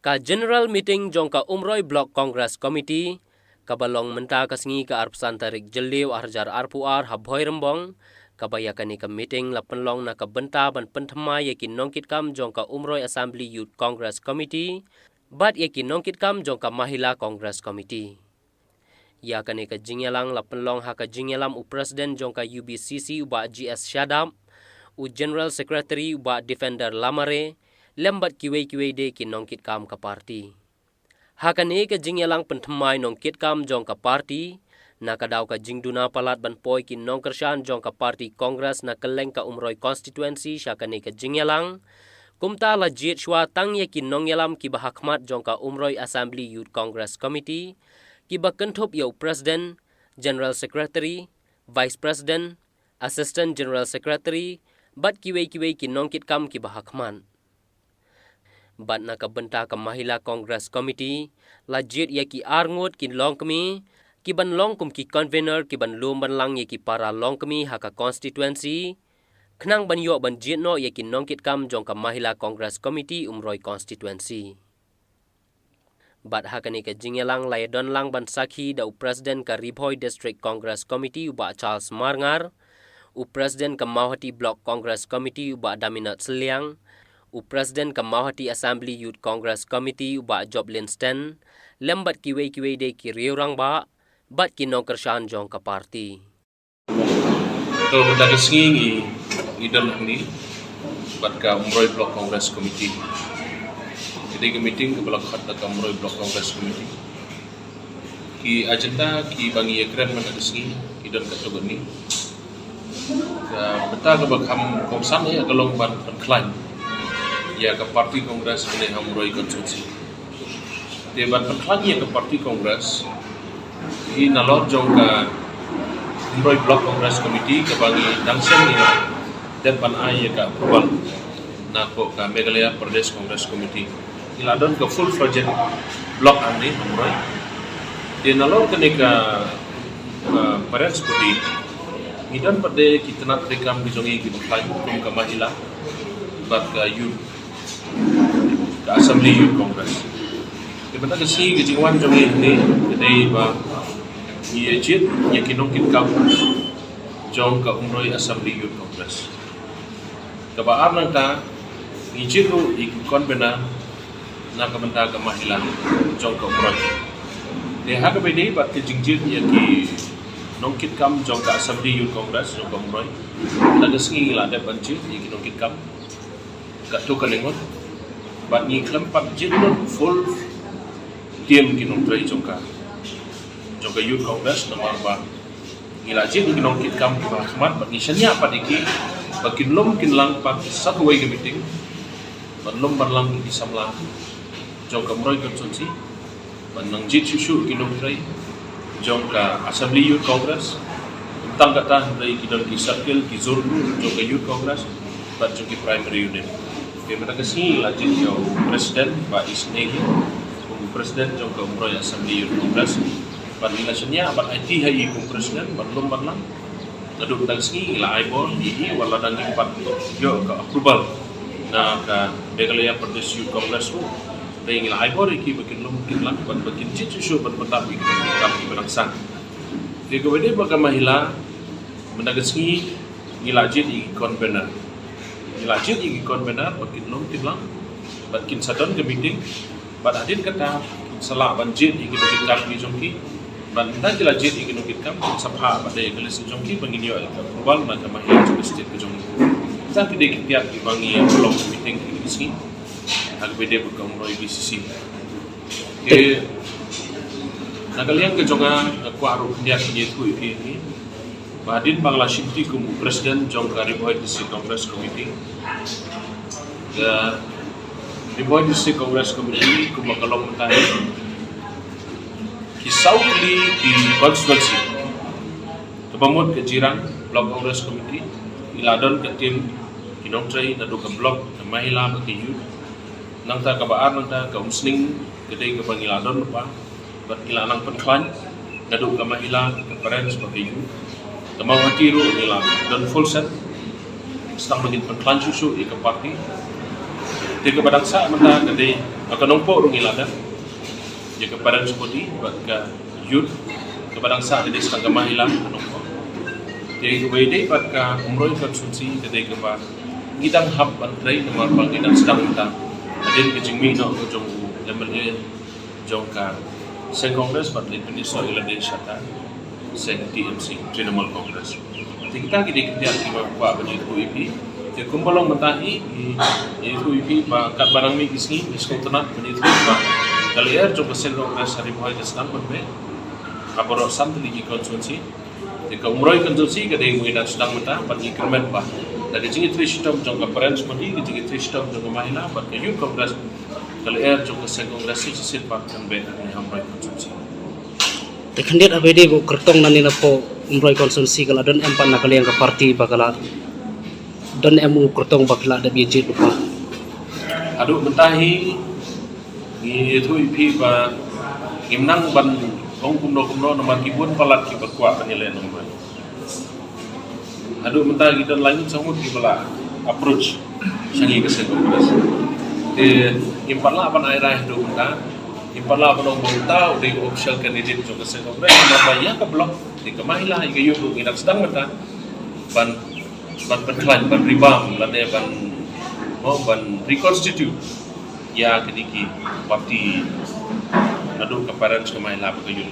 Ka General Meeting jongka Umroi Block Congress Committee, kabalong menta kasingi ka arpsan tarik jeliw arjar arpuar habhoi rembong, kabayakan ka meeting la penlong na kabenta ban penthmai yakin nongkit kam jongka Umroi Assembly Youth Congress Committee, bat yakin nongkit kam jongka Mahila Congress Committee. Ya kani ka jingyalang la penlong ha ka jingyalam u Presiden jongka UBCC uba GS Shadam, u General Secretary uba Defender Lamare, lembat kiwe de ki nongkit kam ka parti. Hakane ka jingyalang penthmai nongkit kam jong ka parti, na kadaw ka jingduna palat ban poi ki nongkershan jong ka parti Kongres na keleng ka Umroi constituency syakane ka jingyalang, kumta la jit shwa tang ye ki nongyalam ki bahakmat jong ka Umroi Assembly Youth Congress Committee, ki bakenthop yau President, General Secretary, Vice President, Assistant General Secretary, bat kiwe ki nongkit kam ki bahakman. Bat na kabenta ka Mahila Congress Committee, lajit ya ki arngut ki long kami, ki ban long kum ki convener ki ban lum ban lang ya ki para long kami haka constituency, kenang ban yo ban jit no ya ki nongkit kam jong ka Mahila Congress Committee Umroi constituency. Bat hakani ka jingyalang layadon lang ban sakhi da u President ka Ribhoi District Congress Committee uba Charles Marngar, u President ka Mauhati Block Congress Committee uba Daminat Seliang, u Presiden ka Mauhati Assembly Youth Congress Committee uba Joblin Sten, lembat kiwe de ki riurang ba, bat ki nongkershan jong ka parti. To matagasngi idon ni bat ka Umroi Block Congress Committee. Jadi ke meeting ke Block Khat ka Umroi Block Congress Committee. Ki agenda ki bangi ekran matagasngi idon ka to ni. Ka beta ka bakham komsan ya kalong ban klaim. Ya ke parti Kongres ini Umroi konstitusi. Debat perkelahian ke parti Kongres ini nalor jong ke Umroi Block Congress Committee ke bagi dangsen ini depan ayah ke approval nako ke Meghalaya Pradesh Congress Committee. Iladon ke full fledged block ini Umroi. Dia nalor ke parents budi. Idan pada kita nak rekam bijongi kita perkelahian ke Mahila bat ke youth ke Assembly Youth Congress. Kita kasi kejingwan jong ini kedai ba ia jit ia kinongkit kam jong ke Umroi Assembly Youth Congress. Kabaan nang ta ijit ru ikon bena na kabenta ke Mahila jong ke Umroi. Dia ha ke bedai bat kejingjit ia ki nongkit kam jong ke Assembly Youth Congress jong ke Umroi. Nagasngi la de banjit ia kinongkit kam kat tu kalengot bat ni kelempat jinun full team kinong trai jongka Youth Congress nomor ba ila jin kinong kit kam ba khmat bat ni shanya pat iki bakin lom kin lang pat satu way meeting bat lom ban lang di samla jongka Umroi konstitusi ban nang jit susu kinong trai jongka Assembly Youth Congress tang kata dari kinong ki circle ki zone jongka Youth Congress bat jongki primary unit. Kita kasi lajit yung Presiden ba isnegi kung Presiden jong ka Umroi Assembly Youth Congress ban nilasnya bat IT hai kung Presiden ban lomban lang ngaduk tangsi ila aibon ii wala dan empat yo ka approval na ka Meghalaya Pradesh Youth Congress ru dai ila aibon iki bakin lomkin lang ban bakin cicu ban patapi kita berangsang di gawede baka Mahila menagasi ngilajit i convener Ilajit yang ikon benar, bakin long tilang, bakin sadon ke meeting, bat adin kata salah banjir yang kita kami jongki, ban dan ilajit yang kita kami sabha pada egelis jongki bangin yo approval maka Mahila juga state ke jongki. Kita tidak kiat dibangi long meeting ini sini, hal beda bukan Umroi BCC. Ke nagalian ke jonga kuaru dia kenyetu ini. Badin Bangla Shinti kum Presiden jong ka Ribhoi District Congress Committee. The Ribhoi District Congress Committee kum makalong mentahe kisau li di constituency. Kebamut ke Jirang Block Congress Committee iladon ke tim kinong tray na do ka block ke Mahila ke youth. Nang ta kabaan nang ta ka umsning kedai ke bangiladon pa bat ilanang penklan na do ka Mahila ke parents ke youth. Mauhati ru nila dan full set setang begin penklan susu ika parti Te ke badang sa mata kate akanong po rung ilada. Je ke padan sepoti bak ka youth ke badang sa kate setengah mahila anong po. Te ke wede bak ka umroy konsumsi kate ke ba ngidang hab antrai nomor pangidang sedang mata. Adin ke jingmi no ko jong MLA jong ka Sen Congress bat Independent so ilade syata Sen TMC Trinamool Congress. Te kita kita akibat pa bani UIP ke kumbalong matahi UIP ba kat barang mi isni isko tenat bani ba kalier jong Sen Congress hari boy ke sedang berbe aporo santli ki konsumsi te ka umroy konsumsi ke dei muina sedang mata bat increment ba dari jingi tristom jong ka parents modi ke jingi tristom jong mahila bat ke youth congress kalier jong Sen Congress si sit ba kan be ni hamroy konsumsi. Tekandiat abedi ko kertong nani na po umroy konsumsi kala don empan na kalian ka parti bakala don emu kertong bakala ada biji lupa. Adu mentahi ni itu ipi ba imnang ban ong kumno nomor kibun palat ki berkuat penilaian nomor. Adu mentahi don langit sangut ki bala approach sangi ke Sen Congress. Te impala ban airah do menta impala ban ong bauta de official candidate jo ke Sen Congress mata ya ke blok di kemahila ke yu ngidak sedang menta ban berklan ban ribam ban ban reconstitute ya kediki parti adu ke parents kemahila ke yu